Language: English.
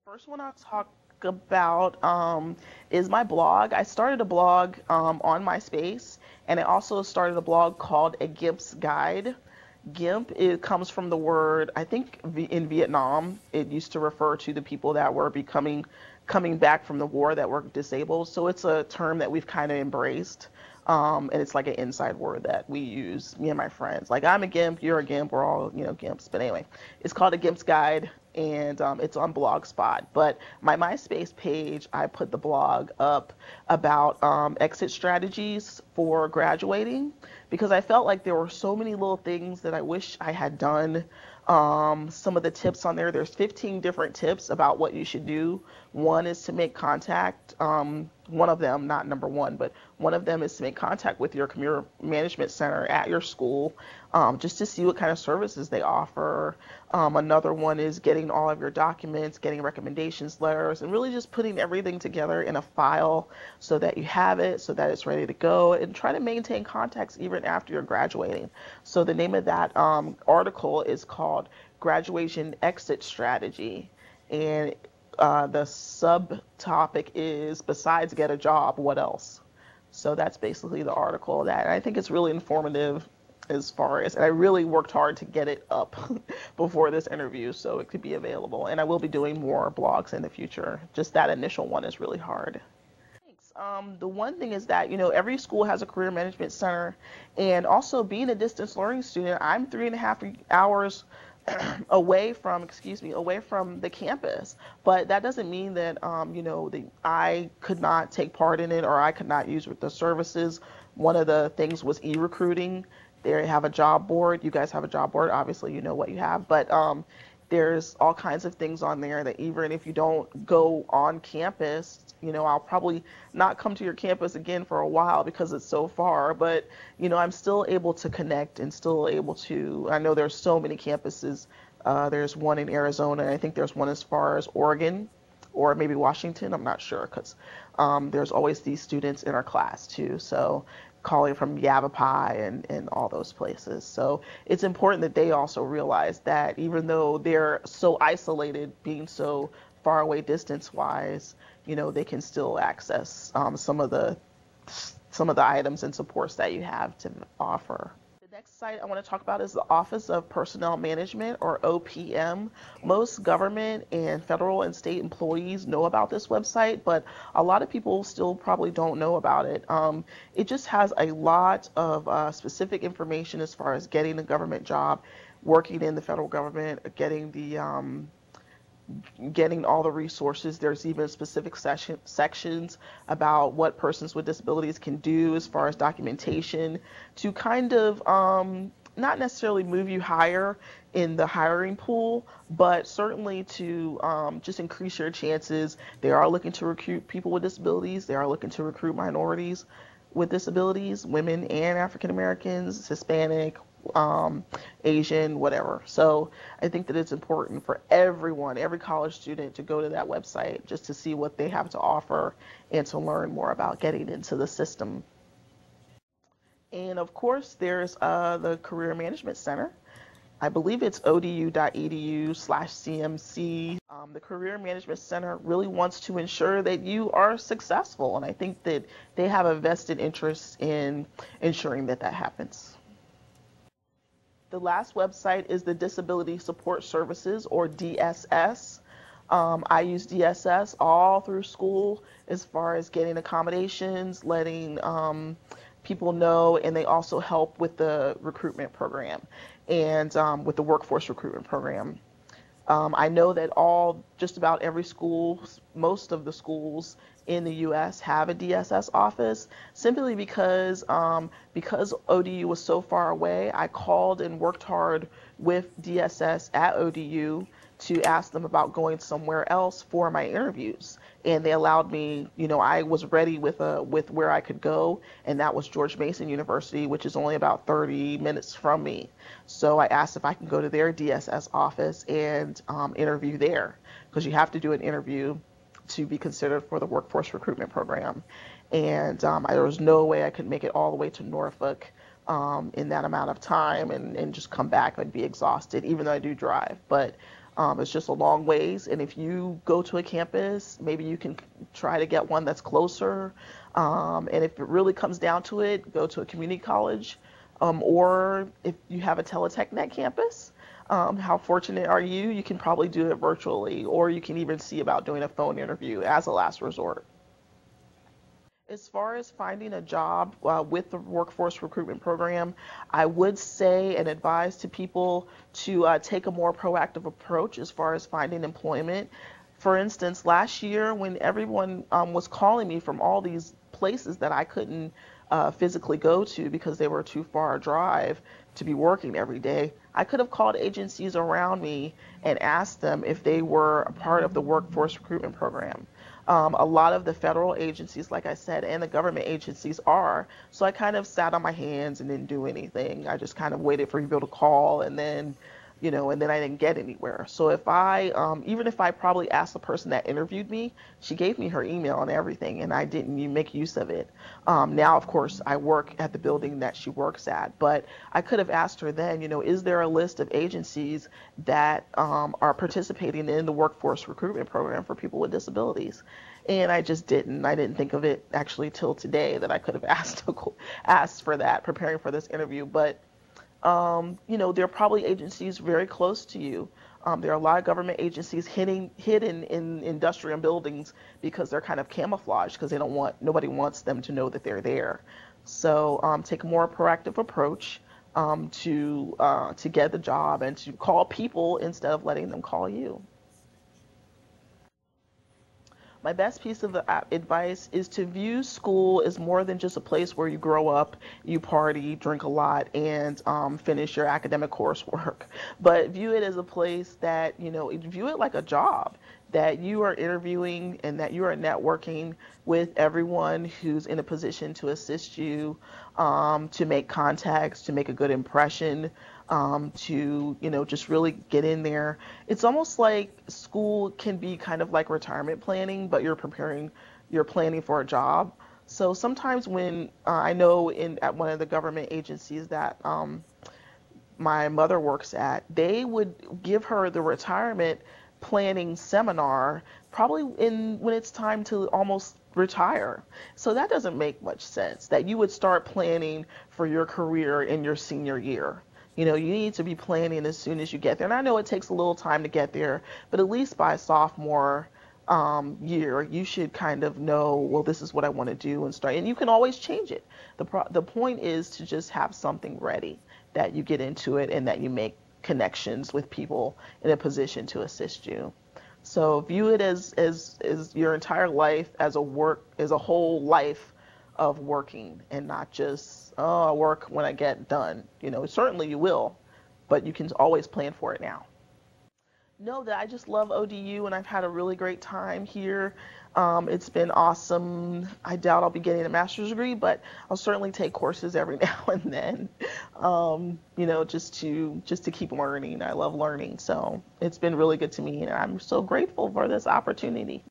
First one I'll talk about is my blog. I started a blog on MySpace, and I also started a blog called A Gimp's Guide. Gimp, it comes from the word, I think in Vietnam, it used to refer to the people that were coming back from the war that were disabled. So it's a term that we've kind of embraced. And it's like an inside word that we use, me and my friends. Like, I'm a gimp, you're a gimp, we're all, gimps. But anyway, it's called A Gimp's Guide, and it's on Blogspot. But my MySpace page, I put the blog up about exit strategies for graduating, because I felt like there were so many little things that I wish I had done. Some of the tips on there, there's 15 different tips about what you should do. One is to make contact. One of them, not number one, but one of them is to make contact with your community management center at your school, just to see what kind of services they offer. Another one is getting all of your documents, getting recommendations letters, and really just putting everything together in a file so that you have it, so that it's ready to go, and try to maintain contacts even after you're graduating. So the name of that article is called Graduation Exit Strategy. And the subtopic is, besides get a job, what else? So that's basically the article that I think it's really informative as far as, and I really worked hard to get it up before this interview so it could be available. And I will be doing more blogs in the future. Just that initial one is really hard. Thanks. The one thing is that, every school has a career management center, and also being a distance learning student, I'm 3.5 hours away from the campus. But that doesn't mean that, I could not take part in it or I could not use the services. One of the things was e-recruiting. They have a job board. You guys have a job board. Obviously, you know what you have. But there's all kinds of things on there that even if you don't go on campus, I'll probably not come to your campus again for a while because it's so far, but, I'm still able to connect and still able to, I know there's so many campuses. There's one in Arizona, and I think there's one as far as Oregon or maybe Washington. I'm not sure, because there's always these students in our class too. So calling from Yavapai and all those places. So it's important that they also realize that even though they're so isolated, being so far away distance-wise, they can still access some of the items and supports that you have to offer. The next site I want to talk about is the Office of Personnel Management, or OPM. Most government and federal and state employees know about this website, but a lot of people still probably don't know about it. It just has a lot of specific information as far as getting a government job, working in the federal government, getting all the resources. There's even specific sections about what persons with disabilities can do as far as documentation to kind of not necessarily move you higher in the hiring pool, but certainly to just increase your chances. They are looking to recruit people with disabilities. They are looking to recruit minorities with disabilities, women and African Americans, Hispanic, Asian, whatever. So I think that it's important for everyone, every college student, to go to that website just to see what they have to offer and to learn more about getting into the system. And of course, there's the Career Management Center. I believe it's odu.edu/CMC. The Career Management Center really wants to ensure that you are successful, and I think that they have a vested interest in ensuring that that happens. The last website is the Disability Support Services, or DSS. I use DSS all through school as far as getting accommodations, letting people know, and they also help with the recruitment program and with the workforce recruitment program. I know that just about every school, most of the schools in the U.S. have a DSS office, simply because ODU was so far away. I called and worked hard with DSS at ODU to ask them about going somewhere else for my interviews, and they allowed me. I was ready with where I could go, and that was George Mason University, which is only about 30 minutes from me. So I asked if I can go to their DSS office and interview there, because you have to do an interview to be considered for the workforce recruitment program. And there was no way I could make it all the way to Norfolk in that amount of time and just come back. I'd be exhausted, even though I do drive. But It's just a long ways. And if you go to a campus, maybe you can try to get one that's closer. And if it really comes down to it, go to a community college. Or if you have a Teletech campus, how fortunate are you? You can probably do it virtually, or you can even see about doing a phone interview as a last resort. As far as finding a job with the workforce recruitment program, I would say and advise to people to take a more proactive approach as far as finding employment. For instance, last year when everyone was calling me from all these places that I couldn't physically go to because they were too far a drive to be working every day, I could have called agencies around me and asked them if they were a part of the workforce recruitment program. A lot of the federal agencies, like I said, and the government agencies are. So I kind of sat on my hands and didn't do anything. I just kind of waited for people to call, and then, and then I didn't get anywhere. So if even if I probably asked the person that interviewed me, she gave me her email and everything, and I didn't even make use of it. Now, of course, I work at the building that she works at, but I could have asked her then, is there a list of agencies that are participating in the workforce recruitment program for people with disabilities? And I just didn't. I didn't think of it actually till today that I could have asked for that, preparing for this interview. But there are probably agencies very close to you. There are a lot of government agencies hidden in industrial buildings because they're kind of camouflaged because nobody wants them to know that they're there. So take a more proactive approach to get the job and to call people instead of letting them call you. My best piece of advice is to view school as more than just a place where you grow up, you party, drink a lot, and finish your academic coursework. But view it as a place that, view it like a job, that you are interviewing and that you are networking with everyone who's in a position to assist you, to make contacts, to make a good impression, to, just really get in there. It's almost like school can be kind of like retirement planning, but you're planning for a job. So sometimes when I know at one of the government agencies that my mother works at, they would give her the retirement planning seminar probably when it's time to almost retire. So that doesn't make much sense that you would start planning for your career in your senior year. You need to be planning as soon as you get there. And I know it takes a little time to get there, but at least by sophomore year, you should kind of know, well, this is what I want to do and start. And you can always change it. The point is to just have something ready, that you get into it and that you make connections with people in a position to assist you. So view it as your entire life as a whole life of working, and not just, oh, I'll work when I get done. Certainly you will, but you can always plan for it now. No, that I just love ODU and I've had a really great time here. It's been awesome. I doubt I'll be getting a master's degree, but I'll certainly take courses every now and then. Just to keep learning. I love learning, so it's been really good to me, and I'm so grateful for this opportunity.